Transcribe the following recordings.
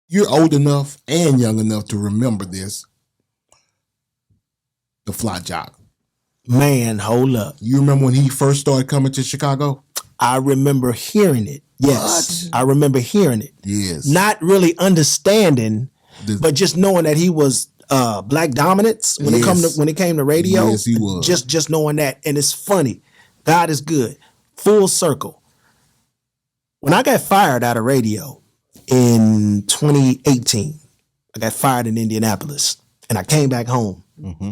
you're old enough and young enough to remember this. The Fly Jock. Man, hold up. You remember when he first started coming to Chicago? I remember hearing it. Yes. What? I remember hearing it. Yes. Not really understanding, but just knowing that he was black dominance when it came to radio. Yes, he was. Just knowing that. And it's funny. God is good. Full circle. When I got fired out of radio in 2018, I got fired in Indianapolis and I came back home. Mm-hmm.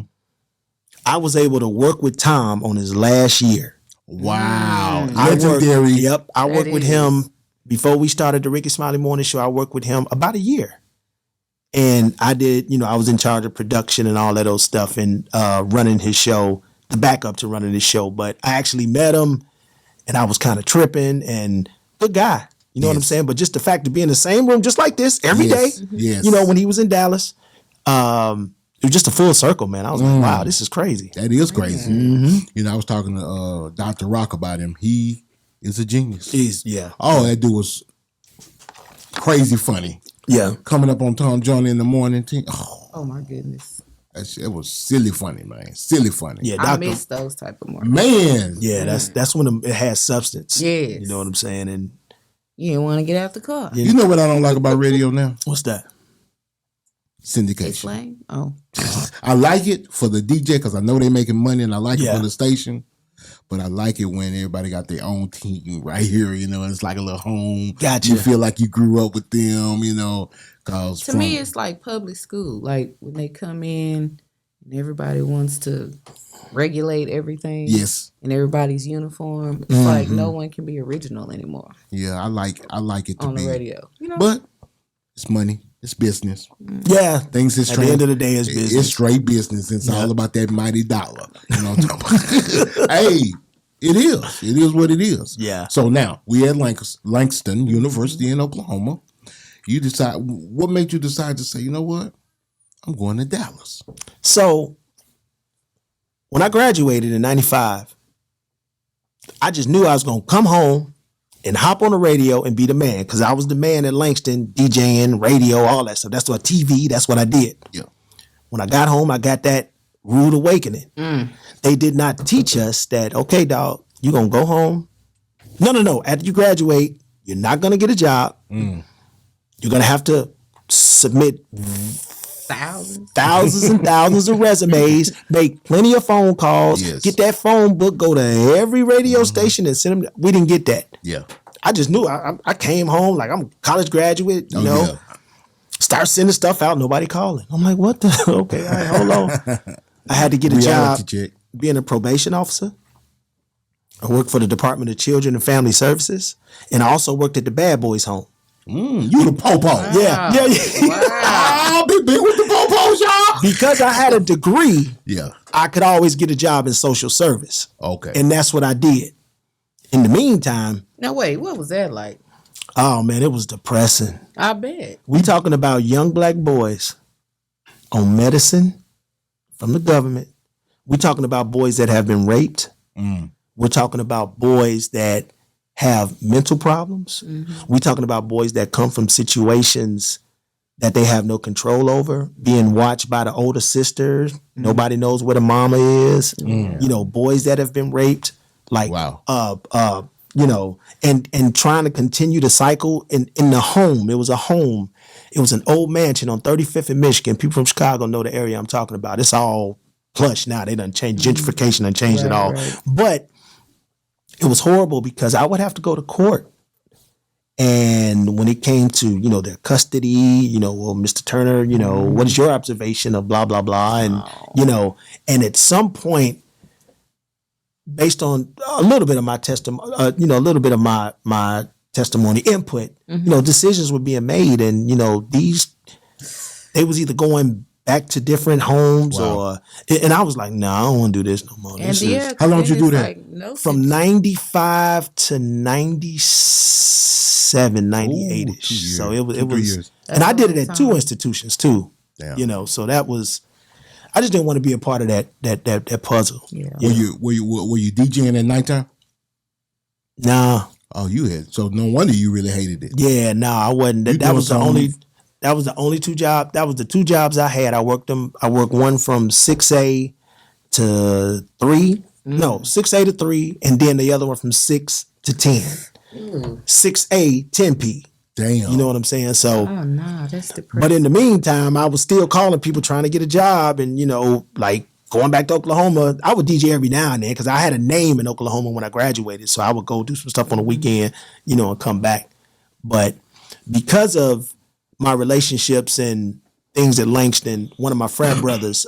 I was able to work with Tom on his last year. Wow. Legendary. I worked with him before we started the Ricky Smiley Morning Show. I worked with him about a year. And I did, I was in charge of production and all that old stuff and running his show, the backup to running his show. But I actually met him and I was kind of tripping and good guy. You know what I'm saying? But just the fact to be in the same room just like this every day, when he was in Dallas, it was just a full circle, man. I was like, wow, this is crazy. That is crazy. Mm-hmm. I was talking to Dr. Rock about him. He is a genius. Oh, that dude was crazy funny. Yeah. Coming up on Tom Johnny in the morning. Oh my goodness. It was silly funny, man. Silly funny. Yeah, I miss those type of mornings. Man. Yeah, that's when it has substance. Yes. You know what I'm saying? And you didn't want to get out the car. You know what I don't like about radio now? What's that? Syndication. Oh. I like it for the DJ because I know they're making money and I like it for the station. But I like it when everybody got their own team right here, it's like a little home. Gotcha. You feel like you grew up with them, cause to me it's like public school. Like when they come in and everybody wants to regulate everything. Yes. And everybody's uniform. It's like no one can be original anymore. Yeah, I like it to on be the radio. But it's money. It's business. Yeah. Things is at the end of the day, it's business. It's straight business. It's all about that mighty dollar. You know what I'm talking about? Hey, it is. It is what it is. Yeah. So now we at Langston University in Oklahoma. You decide. What made you decide to say, you know what? I'm going to Dallas. So when I graduated in 95, I just knew I was going to come home and hop on the radio and be the man, because I was the man at Langston, DJing, radio, all that stuff. That's what TV, that's what I did. Yeah. When I got home, I got that rude awakening. They did not teach us that, okay, dog, you're going to go home. No. After you graduate, you're not going to get a job. You're going to have to submit thousands and thousands of resumes, make plenty of phone calls, get that phone book, go to every radio station and send them. We didn't get that. Yeah. I just knew I came home like I'm a college graduate, start sending stuff out, nobody calling. I'm like, what the? Okay, all right, hold on. I had to get a job being a probation officer. I worked for the Department of Children and Family Services, and I also worked at the Bad Boys Home. You the popo. Wow. Yeah. Wow. Big with the popos, y'all. Because I had a degree, yeah, I could always get a job in social service. Okay. And that's what I did. In the meantime. Now wait, what was that like? Oh man, it was depressing. I bet. We talking about young black boys on medicine from the government. We talking about boys that have been raped. We're talking about boys that have mental problems. We're talking about boys that come from situations that they have no control over, being watched by the older sisters. Nobody knows where the mama is. Boys that have been raped. Like, and trying to continue the cycle in the home. It was a home. It was an old mansion on 35th in Michigan. People from Chicago know the area I'm talking about. It's all plush now. They done changed, gentrification done changed it all. Right. But it was horrible because I would have to go to court. And when it came to, their custody, well, Mr. Turner, what is your observation of blah, blah, blah. And, and at some point, based on a little bit of my testimony, a little bit of my testimony input, decisions were being made. And, they was either going back to different homes and I was like, no, I don't want to do this no more. How long did you do that? Like, from 95 to 97, 98-ish. So it was years. And I did it at two institutions too. Damn. So that was, I just didn't want to be a part of that puzzle. Yeah. Were you DJing at nighttime? Nah. Oh, you had. So no wonder you really hated it. Yeah, no, I wasn't. That was the only. That was the only two jobs. That was the two jobs I had. I worked one from 6A to 3. No, 6A to 3, and then the other one from 6 to 10. 6A, 10P. Damn. You know what I'm saying? So, Oh no, that's depressing. but in the meantime, I was still calling people trying to get a job, and like going back to Oklahoma, I would DJ every now and then because I had a name in Oklahoma when I graduated. So I would go do some stuff on the weekend, and come back. But because of my relationships and things at Langston, one of my frat brothers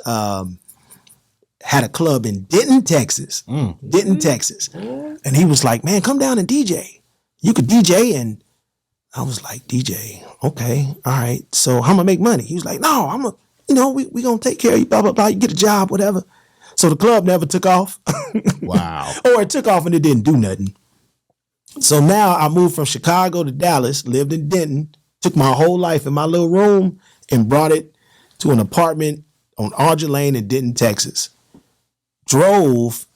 had a club in Denton, Texas. Denton, Texas. And he was like, man, come down and DJ. You could DJ. And I was like, DJ, okay, all right. So how am I make money? He was like, no, we gonna take care of you, blah, blah, blah. You get a job, whatever. So the club never took off. Wow. Or it took off and it didn't do nothing. So now I moved from Chicago to Dallas, lived in Denton, took my whole life in my little room and brought it to an apartment on Archer Lane in Denton, Texas. Drove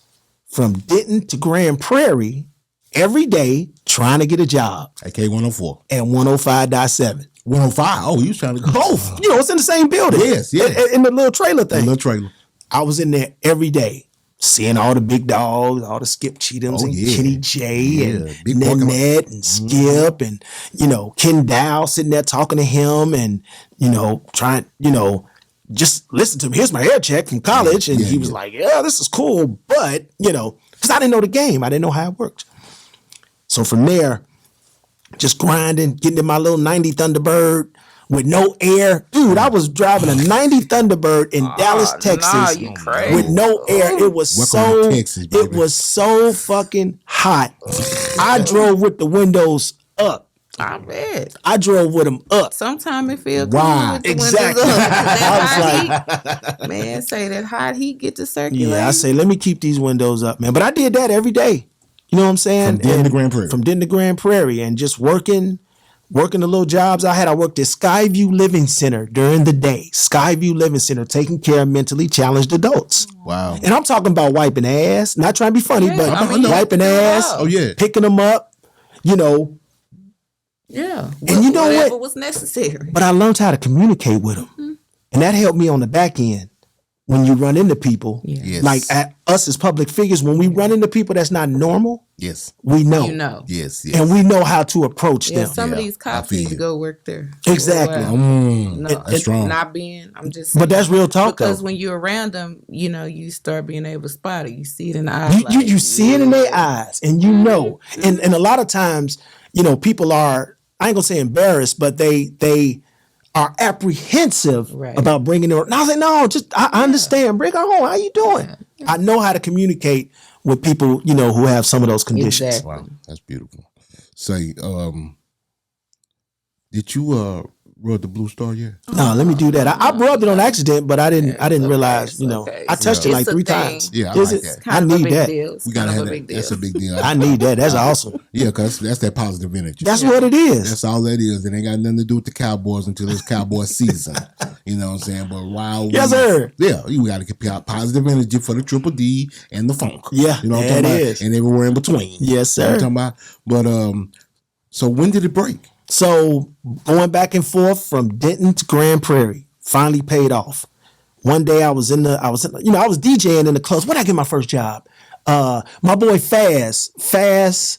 from Denton to Grand Prairie every day trying to get a job. AK 104. At 105.7. 105. Oh, you was trying to go. Both. It's in the same building. Yes. In the little trailer thing. The little trailer. I was in there every day, seeing all the big dogs, all the Skip Cheatums and Kenny J and Nanette and Skip and, Ken Dow sitting there talking to him and, trying, just listen to him. Here's my air check from college. And he was like, yeah, this is cool. But, because I didn't know the game. I didn't know how it worked. So from there, just grinding, getting in my little 90 Thunderbird with no air. Dude, I was driving a 90 Thunderbird in Dallas, Texas you crazy. with no air. It was Texas, baby. it was so fucking hot. I drove with the windows up. I bet. I drove with them up. Sometimes it feels Wow. good with the Exactly. windows up. I That hot heat, man, say that hot heat get to circulate. Yeah, I say, let me keep these windows up, man. But I did that every day. You know what I'm saying? From Denton to Grand Prairie. From Denton to Grand Prairie and just working the little jobs I had. I worked at Skyview Living Center during the day. Skyview Living Center, taking care of mentally challenged adults. Wow. And I'm talking about wiping ass, not trying to be funny, but wiping ass, Oh, yeah. picking them up, Yeah. And you know whatever what? was necessary. But I learned how to communicate with them. And that helped me on the back end. When you run into people, Yes. like us as public figures, when we run into people that's not normal, Yes. we know. You know. Yes. And we know how to approach Yeah, them. some of these cops feel need to you. go work there. Exactly. No, That's strong. Not being, I'm just But that's real talk, because though. when you're around them, you start being able to spot it. You see it in the eyes. You see it in their eyes, and you know. And a lot of times, people are, I ain't gonna say embarrassed, but they are apprehensive about bringing her. And I was like, no, I understand. Bring her home. How you doing? Yeah. I know how to communicate with people, who have some of those conditions. Exactly. Wow, that's beautiful. Say, did you rub the Blue Star yet? No, let me do that. I rubbed it on accident, but I didn't realize. Okay. I touched it like 3 times. Yeah, I Is like it? that. I need that. We gotta have that. That's a big deal. I need that. That's awesome. Yeah, because that's that positive energy. That's what it is. That's all that is. It ain't got nothing to do with the Cowboys until it's Cowboy season. You know what I'm saying? But while Yes, sir. Yeah, you got to keep positive energy for the Triple D and the Funk. Yeah, you know what I'm that talking is. about? And everywhere in between. Yes, You know sir. what I'm talking about? But so when did it break? So going back and forth from Denton to Grand Prairie finally paid off. One day I was DJing in the clubs. When did I get my first job? My boy Faz.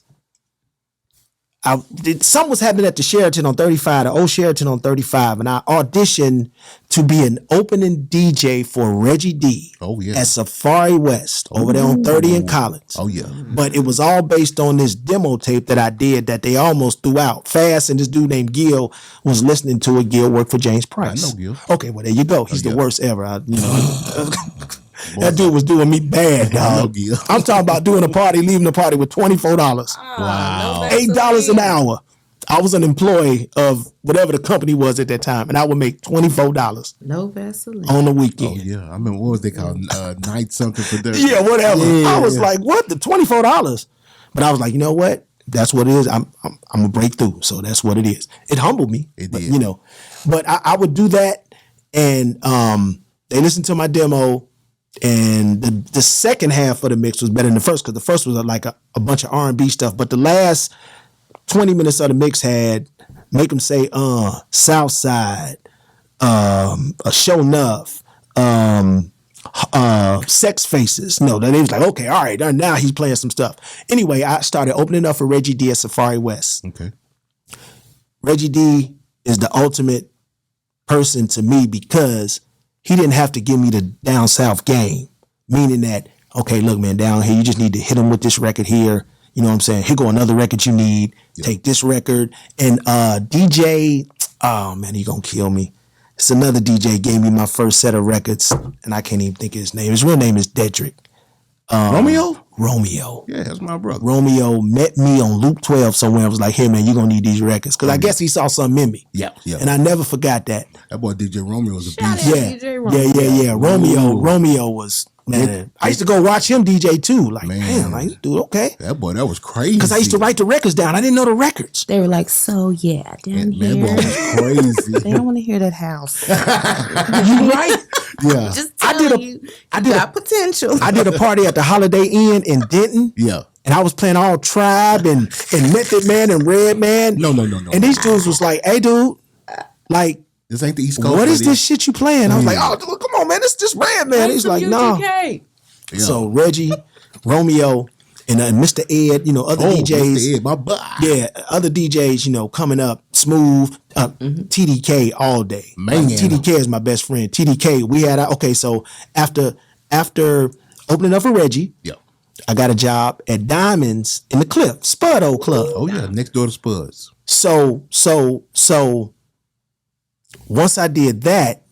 Something was happening at the Sheraton on 35, the old Sheraton on 35, and I auditioned to be an opening DJ for Reggie D. Oh, yeah. At Safari West over there on 30 and Collins. Oh, yeah. But it was all based on this demo tape that I did that they almost threw out. Fast and this dude named Gil was listening to it. Gil worked for James Price. I know Gil. Okay, well, there you go. He's the Gil. worst ever. That dude was doing me bad, dog. Gil. I'm talking about doing a party, leaving the party with $24. Wow. $8 an hour. I was an employee of whatever the company was at that time, and I would make $24 No Vaseline. on the Oh, weekend. yeah. I mean, what was they called? Night something for them. Yeah, whatever. Yeah, I was yeah. like, what? The $24? But I was like, you know what? That's what it is. I'm gonna break through. So that's what it is. It humbled me. It but, did. But I would do that, and they listened to my demo, and the second half of the mix was better than the first because the first was like a bunch of R&B stuff. But the last 20 minutes of the mix had make them say Southside, Show Enough, Sex Faces. No, they was like, okay, all right, now he's playing some stuff. Anyway, I started opening up for Reggie D at Safari West. Okay. Reggie D is the ultimate person to me because he didn't have to give me the down south game, meaning that, okay, look, man, down here, you just need to hit him with this record here. You know what I'm saying? Here go another record you need. Yep. Take this record. And DJ, oh man, he gonna kill me. It's another DJ gave me my first set of records, and I can't even think of his name. His real name is Dedrick. Romeo. Yeah, that's my brother. Romeo met me on Loop 12 somewhere. I was like, hey man, you're gonna need these records. Cause I guess he saw something in me. Yeah. And I never forgot that. That boy DJ Romeo was a Shout beast. out Yeah. DJ Romeo. Yeah. Romeo was, man. I used to go watch him DJ too. Like, man, like, dude, okay. That boy, that was crazy. Cause I used to write the records down. I didn't know the records. They were like, so yeah, down here. That boy was crazy. They don't want to hear that house. You right? Yeah. Just telling you got potential. I did a party at the Holiday Inn in Denton. Yeah. And I was playing all Tribe and Method Man and Red Man. No. And these dudes was like, hey, dude, like, this ain't the East Coast. what is this shit you playing? I was like, oh, dude, come on, man, this Red Man. He's like, no. Yeah. So Reggie, Romeo, and Mr. Ed, other DJs. Mr. Ed, my boy. Yeah, other DJs, coming up, Smooth, TDK all day. Man. TDK is my best friend. TDK, we had, so after opening up for Reggie, Yeah. I got a job at Diamonds in the Cliff, Spud Old Club. Oh yeah, next door to Spuds. So once I did that,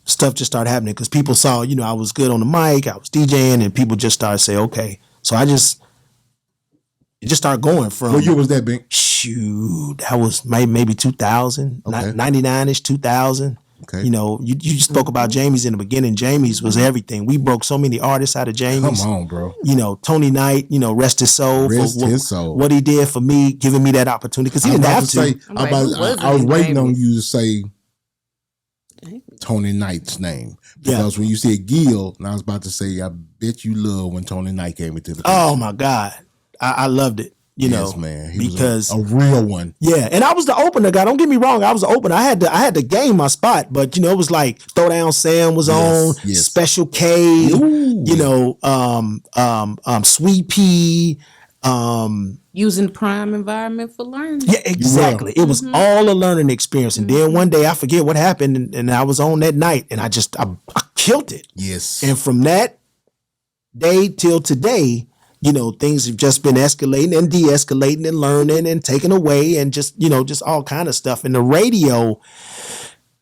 stuff just started happening because people saw, I was good on the mic, I was DJing, and people just started saying, okay. So it just started going from. What year was that, Bink? Shoot, that was maybe 2000, Okay. 99-ish, 2000. Okay. You spoke about Jamie's in the beginning. Jamie's was everything. We broke so many artists out of Jamie's. Come on, bro. Tony Knight, rest his soul. His soul. What he did for me, giving me that opportunity because he didn't have to. I was waiting on you to say Tony Knight's name because when you said Gil, and I was about to say, I bet you love when Tony Knight came into the. Oh my God, I loved it. Yes, man. He because was a real one. Yeah, and I was the opener guy. Don't get me wrong, I was the opener. I had to gain my spot, but it was like Throwdown Sam was on, Special K, Sweet Pea, using prime environment for learning. Yeah, exactly. It was all a learning experience. And then one day I forget what happened, and I was on that night, and I killed it. Yes. And from that day till today, things have just been escalating and de-escalating and learning and taken away and just all kind of stuff. And the radio,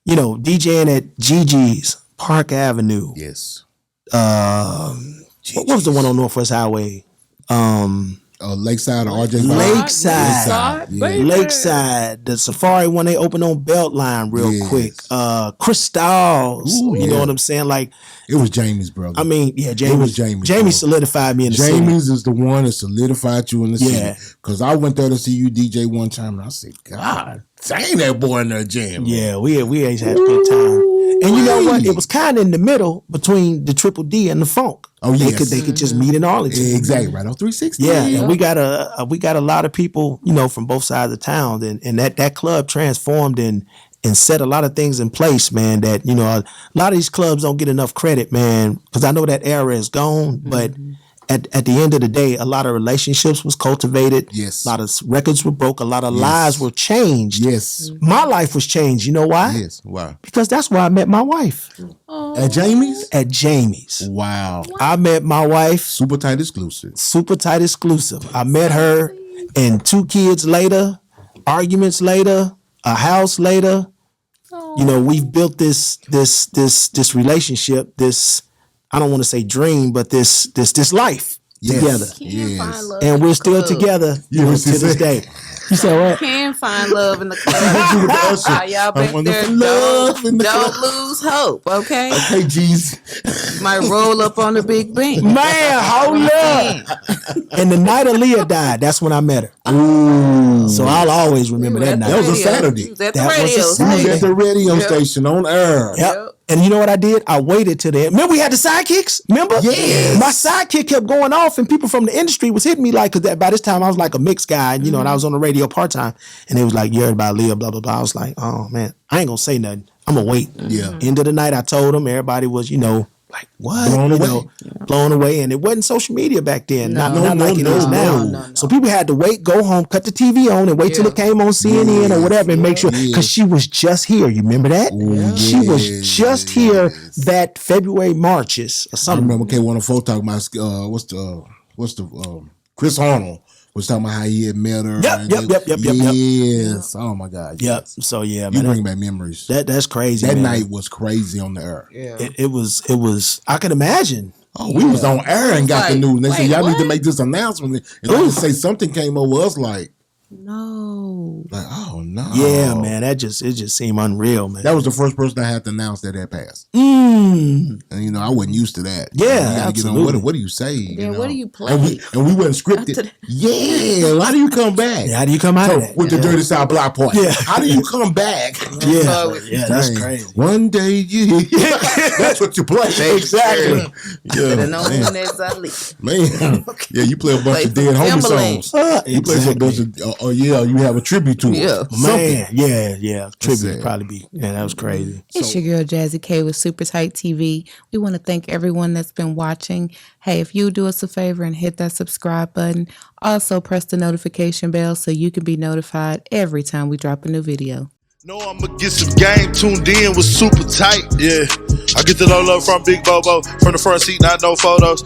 DJing at Gigi's, Park Avenue. Yes. What was the one on Northwest Highway? Lakeside or RJ? Lakeside. The Safari one, they opened on Beltline real quick. Crystals. You know what I'm saying? Like, it was Jamie's, brother. I mean, yeah, Jamie. It was Jamie. Jamie solidified me in the city. Jamie's is the one that solidified you in the city. Because I went there to see you DJ one time, and I said, God, dang, that boy in there jamming. Yeah, we had a good time. And you know what? It was kind of in the middle between the Triple D and the Funk. Oh yeah, they could just meet in Arlington. Exactly, right on 360. Yeah, and we got a lot of people, from both sides of town, and that club transformed and set a lot of things in place, man. That a lot of these clubs don't get enough credit, man, because I know that era is gone, but. At the end of the day, a lot of relationships was cultivated. Yes. A lot of records were broke. A lot of lives were changed. Yes. My life was changed. You know why? Yes. Why? Because that's where I met my wife. At Jamie's? At Jamie's. Wow. I met my wife. Super tight exclusive. Super tight exclusive. I met her, and 2 kids later, arguments later, a house later. We've built this relationship, this, I don't want to say dream, but this life together. Yes. And we're still together to this day. You said what? Can find love in the club. Y'all back there, don't lose hope, okay? Okay, geez. Might roll up on the big Bink. Man, hold up. And the night Aaliyah died, that's when I met her. Ooh. So I'll always remember that night. That was a Saturday. That was a radio station on air. Yep. And you know what I did? I waited till the end. Remember we had the sidekicks? Remember? Yes. My sidekick kept going off and people from the industry was hitting me like, cause by this time I was like a mixed guy, and, you know, and I was on the radio part-time. And it was like, you heard about Aaliyah, blah, blah, blah. I was like, oh man, I ain't gonna say nothing. I'm gonna wait. Yeah. End of the night, I told them, everybody was, you know, like, what? Blown you away. know, blown away. And it wasn't social media back then. No. Not like it is now. No. So people had to wait, go home, cut the TV on, and wait till it came on CNN or whatever, and make sure, because she was just here. You remember that? Ooh, She was just here that February, Marches or I something. remember K104 talking about what's the Chris Arnold was talking about how he had met her. Yep. Yes. Oh my God. Yep. Yes. So yeah, You man, bring back memories. that's crazy. That man. night was crazy on the air. Yeah. It was. I can imagine. Oh, we was on air and got the Like, news. And they said, wait, y'all need to what? make this announcement. And I just say something came over us like, No. oh no. Yeah, man. It just seemed unreal, man. That was the first person I had to announce that had passed. Mm. And you know, I wasn't used to that. Yeah, you gotta get absolutely. on what do you say? Yeah, you know? what do you play? And we wasn't scripted. Yeah. Why do you come back? Yeah, how do you come out of that? With the Dirty South Block Party. Yeah. How do you come back? Yeah, that's Dang. crazy. One day you that's what you play. Exactly. Better Yeah. known as Aaliyah. Man. Yeah, you play a bunch Play of dead for homie Timberland. songs. You play for a bunch of you have a tribute to it. Yeah. Man, yeah. Tribute sad. would probably be. Yeah, that was crazy. It's your girl Jazzy K with Super Tight TV. We want to thank everyone that's been watching. Hey, if you do us a favor and hit that subscribe button, also press the notification bell so you can be notified every time we drop a new video. Know I'ma get some game tuned in with Super Tight. Yeah, I get the low love from Big Bobo. From the front seat, not no photos.